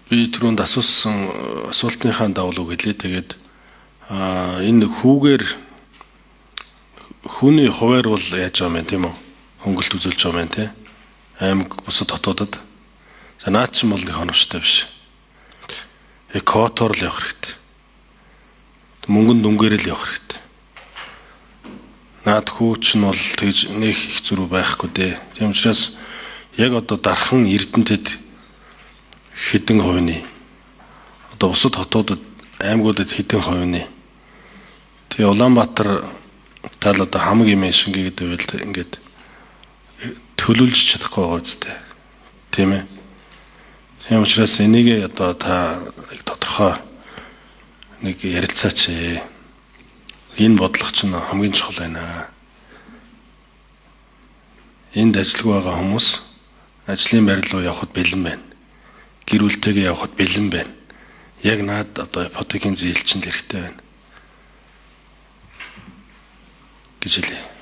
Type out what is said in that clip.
Би түрүүнд асуусан асуултынхаа дагуу гэлээ. Тэгээд энэ хүүгээр хүний хуваар бол яаж байгаа юм тийм үү? Хөнгөлт үзүүлж байгаа юм тийм. Аймаг бусад хотуудад. За наад чинь бол нэг хоногчтой биш. Котоор л явах хэрэгтэй. Мөнгөн дүнгээрэл явах хэрэгтэй. Наад хүү чинь бол тэгж нэг их зүрх байхгүй дээ. Тийм учраас яг одоо дархан Эрдэнэтэд хэдэн хувийн одоо бусад хотуудад аймагуудад хэдэн хувийн тэгээ Улаанбаатар тал одоо хамаг юм шингээ гэдэг үйл ингээд төлөвлөж чадахгүй байгаа үстэй тийм ээ. Тийм учраас энийг одоо та тодорхой нэг ярилцаач. Энэ бодлого чинь хамгийн чухал байна. Энд ажиллаг байгаа хүмүүс ажлын байр руу явхад бэлэн байна. Гэр бүлтэйгээ явхад бэлэн байна. Яг наад одоо ипотекийн зээлчинд хэрэгтэй байна гэж хэлээ.